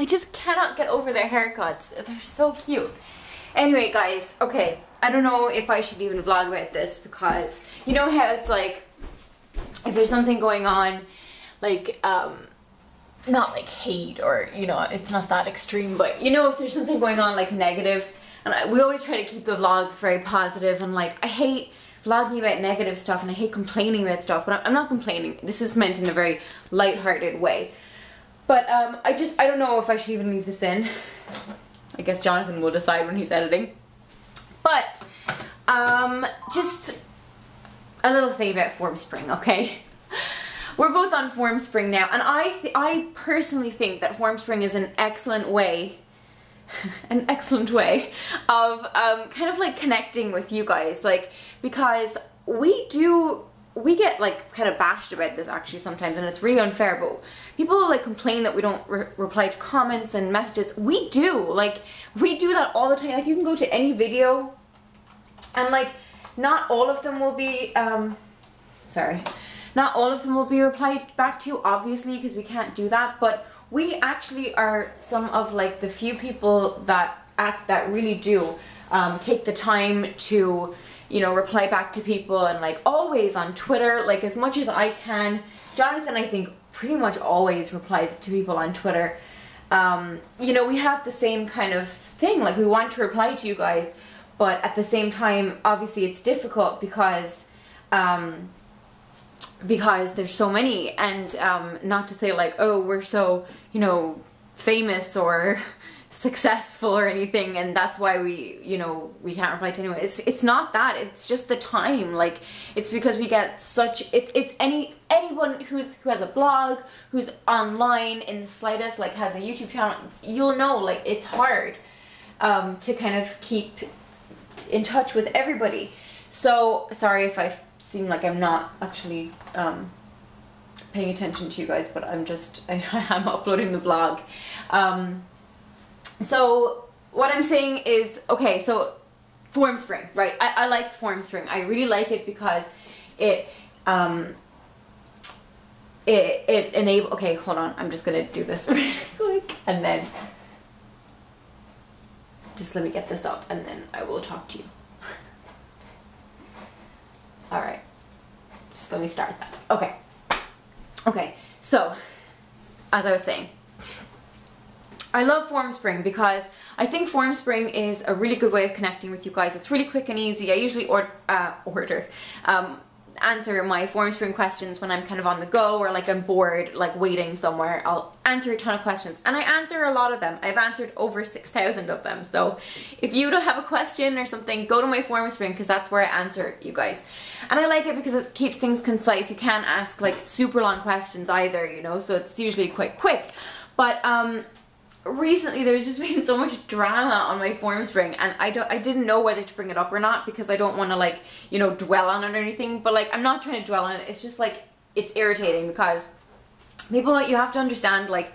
I just cannot get over their haircuts. They're so cute. Anyway, guys, okay, I don't know if I should even vlog about this because you know how it's like, if there's something going on, like, not like hate or, you know, it's not that extreme, but you know, if there's something going on like negative, and we always try to keep the vlogs very positive, and like, I hate vlogging about negative stuff and I hate complaining about stuff, but I'm not complaining. This is meant in a very light-hearted way. But I don't know if I should even leave this in. I guess Jonathan will decide when he's editing. But just a little thing about Formspring, okay? We're both on Formspring now, and I personally think that Formspring is an excellent way an excellent way of kind of like connecting with you guys, like, because we get like kind of bashed about this actually sometimes, and it's really unfair, but people like complain that we don't reply to comments and messages. We do, like, we do that all the time. Like, you can go to any video and like not all of them will be not all of them will be replied back to, obviously, because we can't do that, but we actually are some of like the few people that really do take the time to, you know, reply back to people, and like always on Twitter, like as much as I can. Jonathan, I think, pretty much always replies to people on Twitter. You know, we have the same kind of thing, like we want to reply to you guys, but at the same time, obviously it's difficult because there's so many, and not to say like, oh, we're so, you know, famous or successful or anything, and that's why we, you know, we can't reply to anyone. It's not that, it's just the time. Like, it's because we get such, it's anyone who has a blog, who's online in the slightest, like has a YouTube channel, you'll know, like, it's hard to kind of keep in touch with everybody. So sorry if I seem like I'm not actually paying attention to you guys, but I'm uploading the vlog. So what I'm saying is, okay, so Formspring, right? I like Formspring. I really like it because it enable. Okay, hold on. I'm just gonna do this really quick, and then just let me get this up, and then I will talk to you. All right, just let me start that. Okay. Okay, so as I was saying, I love Formspring because I think Formspring is a really good way of connecting with you guys. It's really quick and easy. I usually answer my Formspring questions when I'm kind of on the go, or like I'm bored, like waiting somewhere. I'll answer a ton of questions, and I answer a lot of them. I've answered over 6,000 of them. So if you don't have a question or something, go to my Formspring, because that's where I answer you guys. And I like it because it keeps things concise. You can't ask like super long questions either, you know, so it's usually quite quick. But recently there's just been so much drama on my Formspring, and I didn't know whether to bring it up or not, because I don't want to, like, you know, dwell on it or anything. But like, I'm not trying to dwell on it. It's just like, it's irritating because people, you have to understand, like,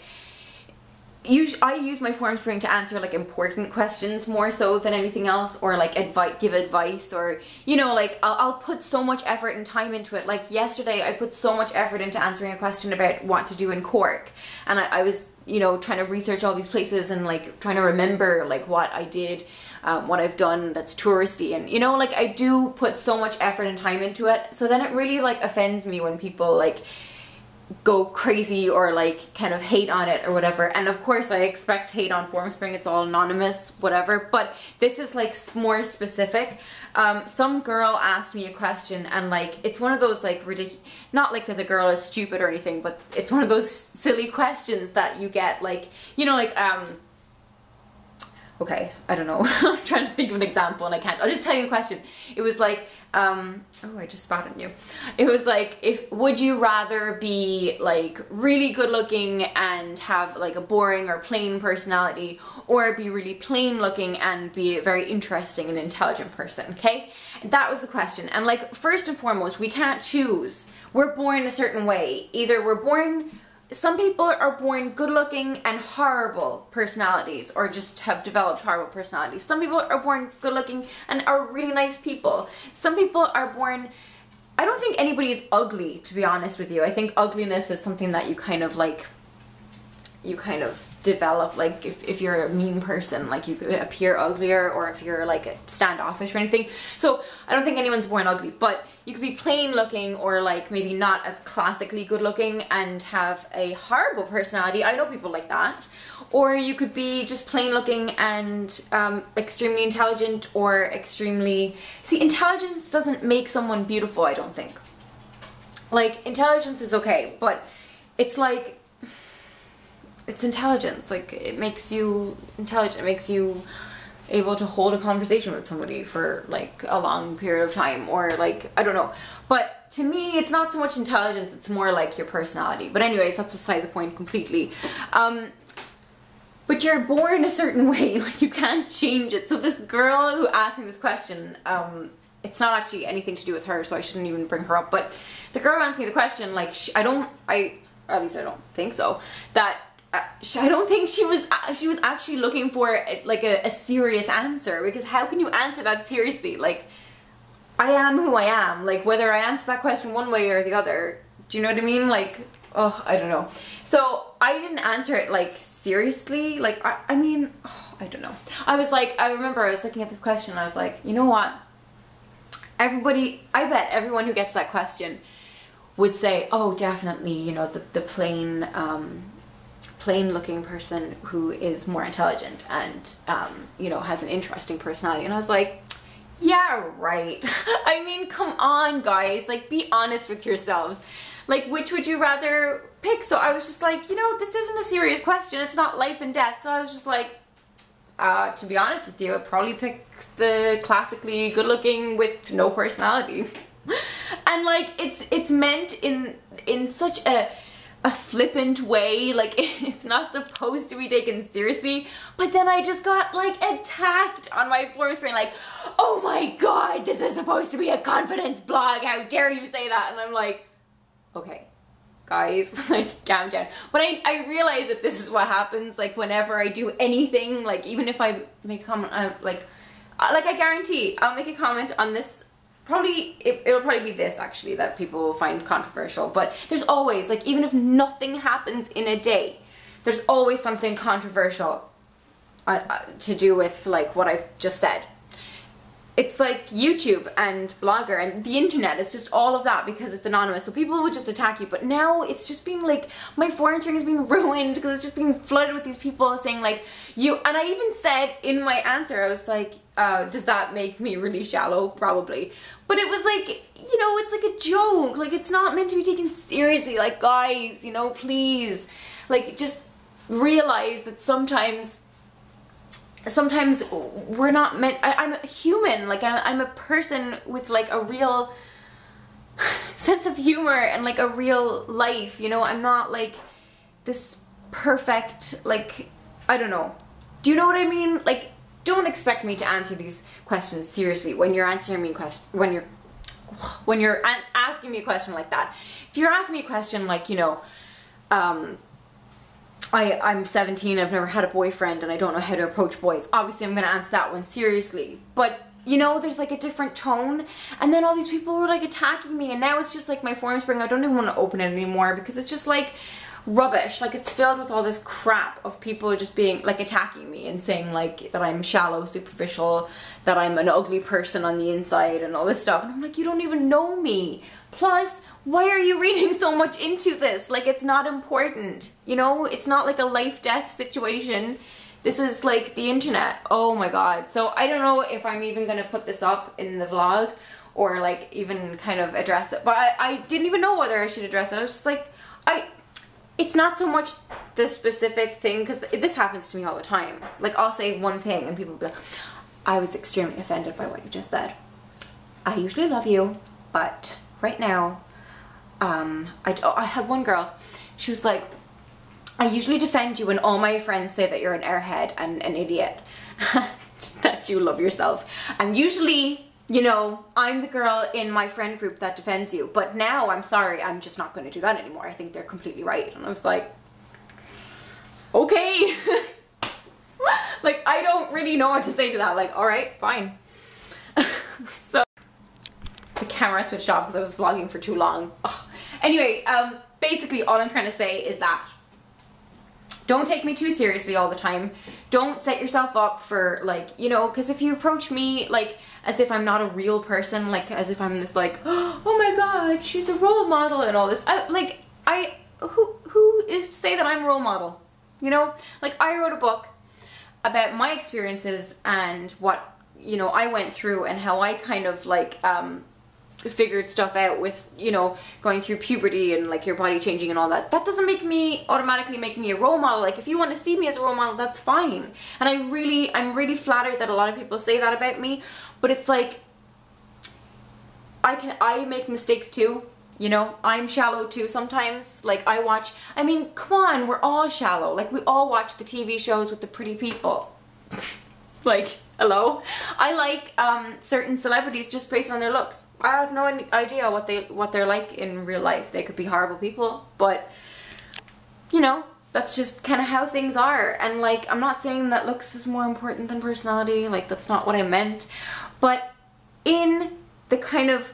I use my Formspring to answer like important questions more so than anything else, or like give advice, or, you know, like I'll put so much effort and time into it. Like yesterday I put so much effort into answering a question about what to do in Cork, and I was, you know, trying to research all these places and like trying to remember like what I did, what I've done that's touristy, and, you know, like I do put so much effort and time into it. So then it really like offends me when people like go crazy or like kind of hate on it or whatever. And of course I expect hate on Formspring, it's all anonymous, whatever, but this is like more specific. Some girl asked me a question, and like, it's one of those like ridiculous, not like that the girl is stupid or anything, but it's one of those silly questions that you get, like, you know, like okay, I don't know. I'm trying to think of an example and I can't. I'll just tell you the question. It was like, oh, I just spat on you. It was like, would you rather be like really good looking and have like a boring or plain personality, or be really plain looking and be a very interesting and intelligent person, okay? That was the question. And like, first and foremost, we can't choose. We're born a certain way. Either we're born, some people are born good looking and horrible personalities, or just have developed horrible personalities. Some people are born good looking and are really nice people. Some people are born, I don't think anybody is ugly, to be honest with you. I think ugliness is something that you kind of like, you kind of develop, like if you're a mean person, like you could appear uglier, or if you're like standoffish or anything. So I don't think anyone's born ugly, but you could be plain looking, or like maybe not as classically good looking and have a horrible personality. I know people like that. Or you could be just plain looking and extremely intelligent, or extremely... See, intelligence doesn't make someone beautiful, I don't think. Like, intelligence is okay, but it's like... It's intelligence. Like, it makes you intelligent. It makes you able to hold a conversation with somebody for like a long period of time, or like, I don't know. But to me, it's not so much intelligence, it's more like your personality. But anyways, that's beside the point completely. But you're born a certain way, like you can't change it. So this girl who asked me this question, it's not actually anything to do with her, so I shouldn't even bring her up. But the girl who asked me the question, like, at least I don't think so, that I don't think she was actually looking for like a serious answer, because how can you answer that seriously? Like, I am who I am, like whether I answer that question one way or the other, do you know what I mean? Like, oh, I don't know. So I didn't answer it like seriously, like I mean, oh, I don't know. I was like, I remember I was looking at the question and I was like, you know what? Everybody, I bet everyone who gets that question would say, oh, definitely, you know, the plain looking person who is more intelligent and, you know, has an interesting personality. And I was like, yeah, right. I mean, come on, guys, like, be honest with yourselves. Like, which would you rather pick? So I was just like, you know, this isn't a serious question. It's not life and death. So I was just like, to be honest with you, I'd probably pick the classically good looking with no personality. And like, it's meant in such a flippant way, like it's not supposed to be taken seriously. But then I just got like attacked on my forum screen, like, oh my god, this is supposed to be a confidence blog, how dare you say that? And I'm like, okay, guys, like, calm down. But I realize that this is what happens, like, whenever I do anything, like, even if I make a comment, like I guarantee I'll make a comment on this. Probably, it'll probably be this, actually, that people will find controversial. But there's always, like, even if nothing happens in a day, there's always something controversial to do with, like, what I've just said. It's like YouTube and Blogger and the internet. It's just all of that because it's anonymous. So people would just attack you. But now it's just being like, my forum string is being ruined because it's just being flooded with these people saying like, you, and I even said in my answer, I was like, does that make me really shallow? Probably. But it was like, you know, it's like a joke. Like, it's not meant to be taken seriously. Like, guys, you know, please, like, just realize that sometimes we're not meant, I'm a human, like I'm a person with like a real sense of humor and like a real life, you know. I'm not like this perfect, like, I don't know. Do you know what I mean? Like, don't expect me to answer these questions seriously when you're answering me when you're asking me a question like that. If you're asking me a question like, you know, I'm 17, I've never had a boyfriend, and I don't know how to approach boys. Obviously, I'm going to answer that one seriously. But, you know, there's like a different tone. And then all these people were like attacking me, and now it's just like my forum spring, I don't even want to open it anymore because it's just like rubbish. Like, it's filled with all this crap of people just being like attacking me and saying like that I'm shallow, superficial, that I'm an ugly person on the inside and all this stuff. And I'm like, you don't even know me. Plus, why are you reading so much into this? Like, it's not important, you know? It's not like a life-death situation. This is like the internet. Oh my god. So I don't know if I'm even gonna put this up in the vlog or like even kind of address it. But I didn't even know whether I should address it. I was just like, it's not so much the specific thing, because this happens to me all the time. Like, I'll say one thing and people will be like, I was extremely offended by what you just said. I usually love you, but right now, I had one girl, she was like, I usually defend you when all my friends say that you're an airhead and an idiot, that you love yourself. And usually, you know, I'm the girl in my friend group that defends you. But now, I'm sorry, I'm just not going to do that anymore. I think they're completely right. And I was like, okay. Like, I don't really know what to say to that. Like, alright, fine. So, the camera switched off because I was vlogging for too long. Ugh. Anyway, basically all I'm trying to say is that Don't take me too seriously all the time. Don't set yourself up for like, you know, because if you approach me like as if I'm not a real person, like as if I'm this like, oh my god, she's a role model and all this. Who is to say that I'm a role model? You know, like I wrote a book about my experiences and what, you know, I went through and how I kind of like figured stuff out with, you know, going through puberty and like your body changing and all that. That doesn't automatically make me a role model. Like if you want to see me as a role model, that's fine. And I'm really flattered that a lot of people say that about me, but it's like I make mistakes too. You know, I'm shallow too sometimes. Like I mean, come on, we're all shallow. Like we all watch the TV shows with the pretty people. Like, hello? I like certain celebrities just based on their looks. I have no idea what they're like in real life. They could be horrible people, but you know, that's just kind of how things are. And like, I'm not saying that looks is more important than personality. Like, that's not what I meant. But in the kind of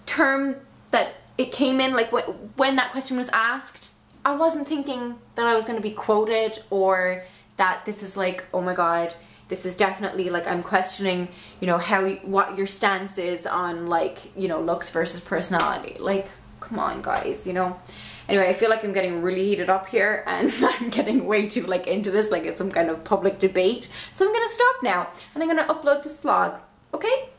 term that it came in, like when that question was asked, I wasn't thinking that I was going to be quoted or that this is like, oh my god, this is definitely like I'm questioning, you know, what your stance is on like, you know, looks versus personality. Like, come on guys, you know. Anyway, I feel like I'm getting really heated up here and I'm getting way too like into this, like it's some kind of public debate. So I'm gonna stop now and I'm gonna upload this vlog, okay?